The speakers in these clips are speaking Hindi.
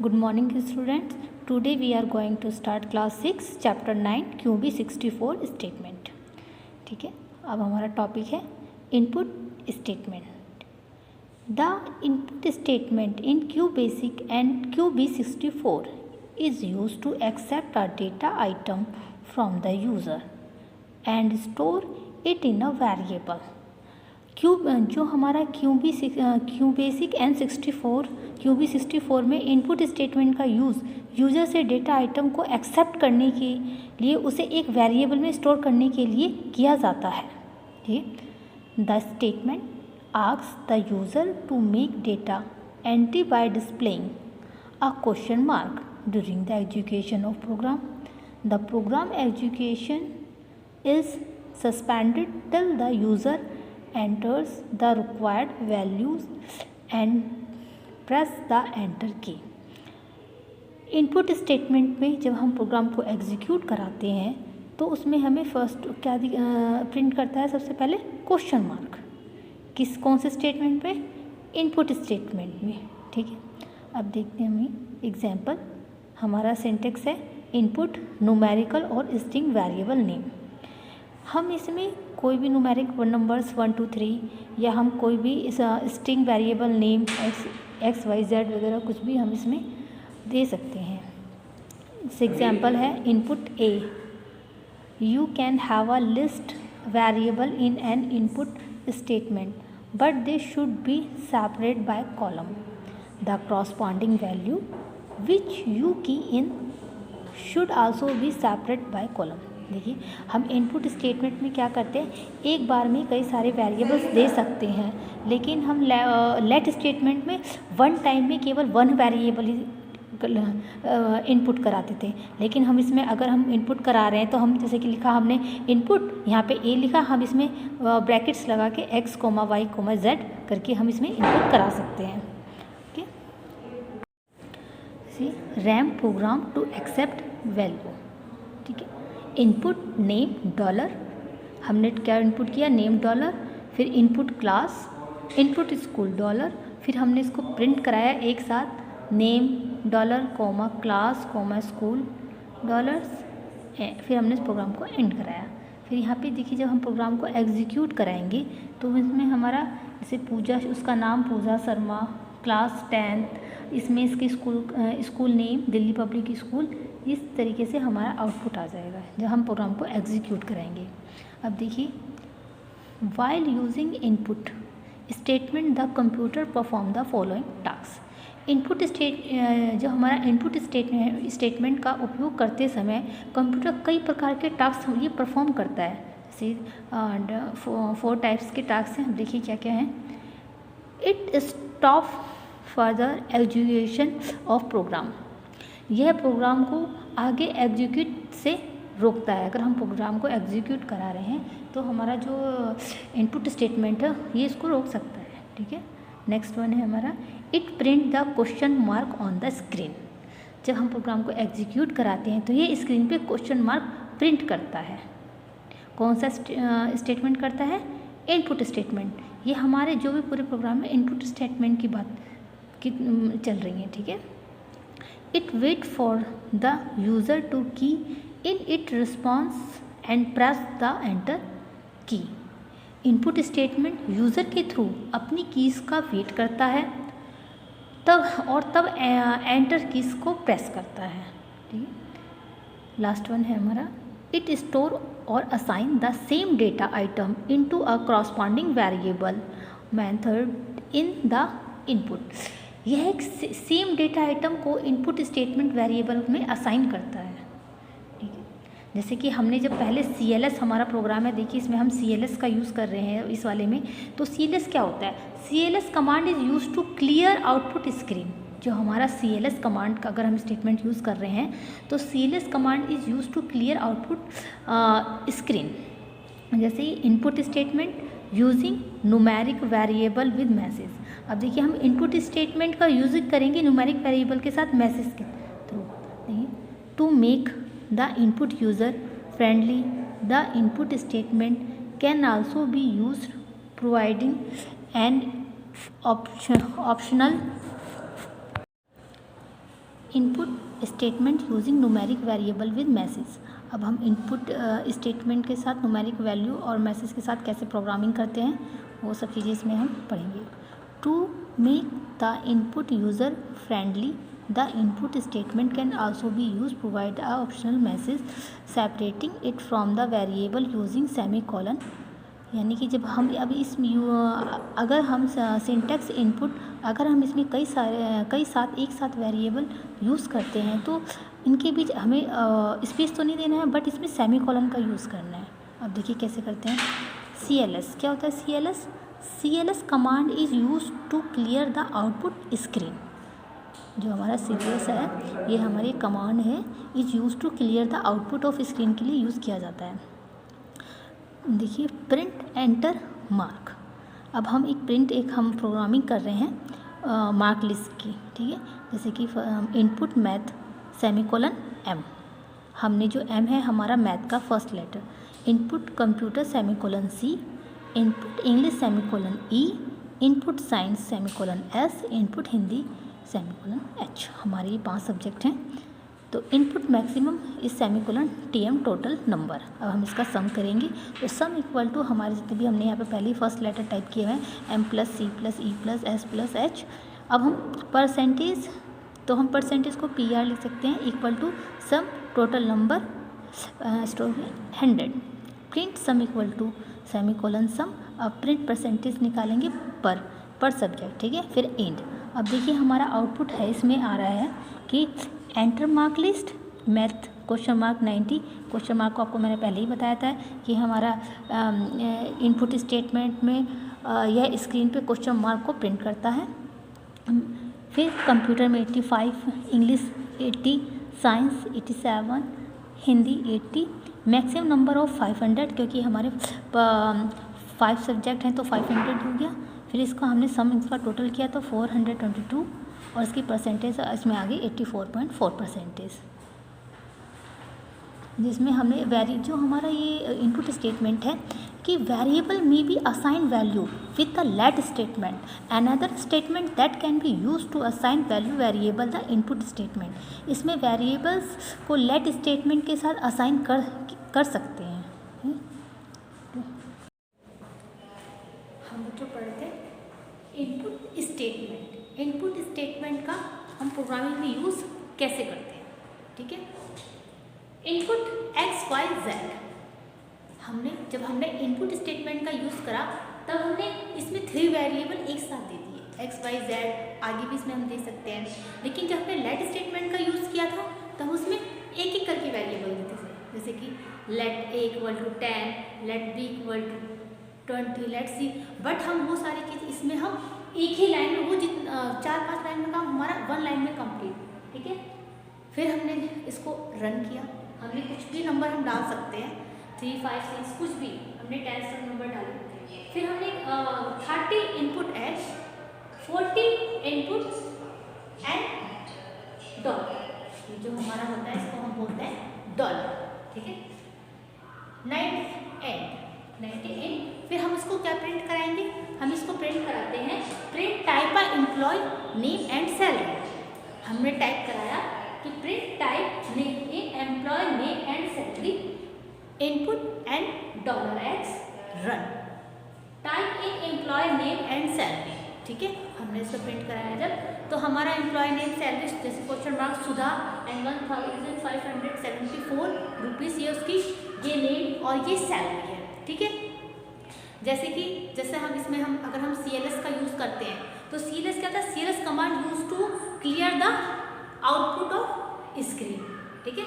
Good morning students. Today we are going to start class 6 chapter 9 QB64 statement. ठीक है, अब हमारा टॉपिक है input statement. The input statement in QBasic and QB64 is used to accept a data item from the user and store it in a variable. जो हमारा QBasic QB64 में इनपुट स्टेटमेंट का यूज़र से डेटा आइटम को एक्सेप्ट करने के लिए उसे एक वेरिएबल में स्टोर करने के लिए किया जाता है. ठीक, the statement asks the user to make data entry by displaying a question mark during the execution of program. The program execution is suspended till the user enters the required values and press the enter key. Input statement में जब हम प्रोग्राम को एग्जीक्यूट कराते हैं तो उसमें हमें फर्स्ट क्या प्रिंट करता है, सबसे पहले क्वेश्चन मार्क. कौन से स्टेटमेंट पे? इनपुट स्टेटमेंट में. ठीक है, अब देखते हैं हमें एग्जांपल. हमारा सिंटेक्स है इनपुट न्यूमेरिकल और स्ट्रिंग वेरिएबल नेम. हम इसमें कोई भी न्यूमेरिक नंबर्स 1 2 3 या हम कोई भी इस string variable name X Y Z वगैरह कुछ भी हम इसमें दे सकते हैं. इस एग्जांपल है input A. You can have a list variable in an input statement but they should be separate by column. The corresponding value which you key in should also be separate by column. देखिए, हम इनपुट स्टेटमेंट में क्या करते हैं, एक बार में कई सारे वेरिएबल्स दे सकते हैं, लेकिन हम लेट स्टेटमेंट में वन टाइम में केवल वन वेरिएबल ही इनपुट कराते थे. लेकिन हम इसमें अगर हम इनपुट करा रहे हैं तो हम जैसे कि लिखा हमने इनपुट, यहाँ पे ए लिखा, हम इसमें ब्रैकेट्स लगा के x, y, z करके हम इसमें इनपुट करा सकते हैं. Okay, C RAM program to accept value. ठीक है, इनपुट नेम डॉलर, हमने क्या इनपुट किया, नेम डॉलर, फिर input class, input school dollar, फिर हमने इसको प्रिंट कराया एक साथ name dollar comma class comma school dollars. फिर हमने इस प्रोग्राम को एंड कराया. फिर यहाँ पे देखिए, जब हम प्रोग्राम को एग्जीक्यूट कराएंगे तो इसमें हमारा जैसे पूजा, उसका नाम पूजा शर्मा, क्लास 10th, इसमें इसकी school name Delhi public school, इस तरीके से हमारा आउटपुट आ जाएगा जब हम प्रोग्राम को एग्जीक्यूट कराएंगे. अब देखिए, while using input statement the computer perform the following task. Input जो हमारा इनपुट स्टेटमेंट का उपयोग करते समय कंप्यूटर कई प्रकार के टास्क ये परफॉर्म करता है. जैसे 4 टाइप्स के टास्क हैं. देखिए क्या क्या हैं. It stop further execution of program. यह प्रोग्राम को आगे एग्जीक्यूट से रोकता है. अगर हम प्रोग्राम को एग्जीक्यूट करा रहे हैं तो हमारा जो इनपुट स्टेटमेंट है ये इसको रोक सकता है. ठीक है, नेक्स्ट वन है हमारा it print the question mark on the screen. जब हम प्रोग्राम को एग्जीक्यूट कराते हैं तो ये स्क्रीन पे क्वेश्चन मार्क प्रिंट करता है. कौन सा स्टेटमेंट करता है? Input statement. ये हमारे जो भी पूरे प्रोग्राम में इनपुट स्टेटमेंट की बात की चल रही है. ठीक है, it wait for the user to key in it response and press the enter key. Input statement user के थ्रू अपनी कीज़ का वेट करता है तब एंटर कीज़ को प्रेस करता है. ठीक है, लास्ट वन है हमारा इट स्टोर और assign the same data item into a corresponding variable method in the input. यह एक सेम डेटा आइटम को इनपुट स्टेटमेंट वेरिएबल में असाइन करता है. ठीक है, जैसे कि हमने जब पहले CLS हमारा प्रोग्राम है, देखिए इसमें हम CLS का यूज़ कर रहे हैं इस वाले में. तो CLS क्या होता है? CLS command is use to clear output screen. जो हमारा CLS कमांड का अगर हम स्टेटमेंट यूज़ कर रहे हैं तो CLS command is use to clear output screen. जैसे input statement using numeric variable with message. अब देखिए, हम इनपुट स्टेटमेंट का यूज करेंगे न्यूमेरिक वेरिएबल के साथ मैसेज के through. To make the input user friendly the input statement can also be used providing an optional input statement using numeric variable with message. अब हम इनपुट स्टेटमेंट के साथ न्यूमेरिक वैल्यू और मैसेज के साथ कैसे प्रोग्रामिंग करते हैं वो सब चीज़ें इसमें हम पढ़ेंगे। To make the input user friendly the input statement can also be use provide a optional message separating it from the variable using semicolon. यानी कि जब हम अभी इस अगर हम सिंटैक्स इनपुट अगर हम इसमें कई साथ एक साथ वेरिएबल यूज़ करते हैं तो इनके बीच हमें स्पेस तो नहीं देना है, बट इसमें सेमीकोलन का यूज़ करना है। अब देखिए कैसे करते हैं। CLS क्या होता है? CLS command is use to clear the output screen. जो हमारा CLS है ये हमारी कमांड है, is use to clear the output of screen के लिए यूज़ किया जाता है। देखिए प्रिंट एंटर मार्क। अब हम हम प्रोग्रामिंग कर रहे हैं मार्क लिस्ट की, ठीक है। जैसे कि इनपुट मैथ सेमीकोलन M, हमने जो M है हमारा मैथ का first letter. Input computer semicolon C, input English semicolon E, input science semicolon S, input Hindi semicolon H। हमारे ये 5 सब्जेक्ट हैं। तो इनपुट मैक्सिमम इस सेमीकोलन TM टोटल नंबर। अब हम इसका सम करेंगे तो सम इक्वल टू हमारे जितने भी हमने यहाँ पे पहले फर्स्ट लेटर टाइप किए हुए हैं M + C + E + S + H। अब हम परसेंटेज को PR लिख सकते हैं equal to sum total number store में 100। Print sum equal to semicolon sum. अब प्रिंट परसेंटेज निकालेंगे पर सब्जेक्ट, ठीक है। फिर एंड। अब देखिए हमारा आउटपुट है इसमें आ रहा है कि enter mark list math (90). Question mark को आपको मैंने पहले ही बताया था कि हमारा इनपुट स्टेटमेंट में यह स्क्रीन पे क्वेश्चन मार्क को प्रिंट करता है। फिर कंप्यूटर में 85, English 80, science 87, Hindi 80, maximum number of 500 क्योंकि हमारे 5 सब्जेक्ट हैं तो 500 हो गया। फिर इसका हमने सम इसका टोटल किया तो 422 और इसकी परसेंटेज इसमें आ गई 84.4%, जिसमें हमने जो हमारा ये इनपुट स्टेटमेंट है कि वेरिएबल में be assign value with the let statement another statement that can be use to assign value variable the input statement. इसमें वेरिएबल्स को लेट स्टेटमेंट के साथ असाइन कर सकते हैं। हम बच्चों पढ़ते हैं इनपुट स्टेटमेंट। इनपुट स्टेटमेंट का हम प्रोग्रामिंग में यूज़ कैसे करते हैं, ठीक है। इनपुट X Y Z जब हमने इनपुट स्टेटमेंट का यूज़ करा तब हमने इसमें 3 वेरिएबल एक साथ दे दिए X Y Z, आगे भी इसमें हम दे सकते हैं। लेकिन जब हमने लेट स्टेटमेंट का यूज़ किया था तब उसमें एक करके वेरिएबल देते थे, जैसे कि let A = 10, let B = 20, let C। But हम वो सारी चीज़ इसमें हम एक ही लाइन में, वो 4-5 लाइन में काम हमारा 1 लाइन में कंप्लीट, ठीक है। फिर हमने इसको रन किया, हमने कुछ भी नंबर हम डाल सकते हैं 3, 5, 6 कुछ भी, हमने 10 तक नंबर डाले। फिर हमने 30 input H, 40 input and dollar, ये जो हमारा होता है इसको हम बोलते हैं डॉलर, ठीक है। 90 एंड। फिर हम इसको क्या प्रिंट कराएंगे? हम इसको प्रिंट कराते हैं print type of employ name and salary. हमने टाइप कराया कि print type employ name and salary input and $X run type in employ name and salary, ठीक है। हमने इसको प्रिंट कराया जब, तो हमारा एम्प्लॉय नेम सैलरी जैसे question mark Sudha and 1574 rupees, ये उसकी ये नेम और ये सैलरी है, ठीक है। जैसे हम इसमें अगर हम CLS का यूज़ करते हैं तो CLS क्या था? CLS command use to clear the output of screen, ठीक है।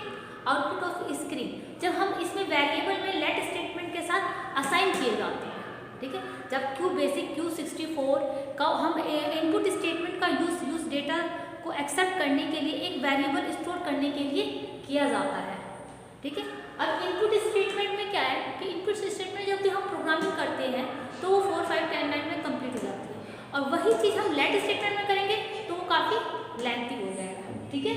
आउटपुट ऑफ स्क्रीन जब हम इसमें वेरिएबल में लेट स्टेटमेंट के साथ असाइन किए जाते हैं, ठीक है। जब Q64 का हम इनपुट स्टेटमेंट का यूज डेटा को एक्सेप्ट करने के लिए एक वेरिएबल स्टोर करने के लिए किया जाता है, ठीक है। अब इनपुट स्टेटमेंट में क्या है कि इनपुट स्टेटमेंट जब भी हम प्रोग्रामिंग करते हैं तो वो 4, 5, 10 लाइन में कंप्लीट हो जाती है, और वही चीज़ हम लेट स्टेटमेंट में करेंगे तो वो काफ़ी लेंथी हो जाएगा, ठीक है।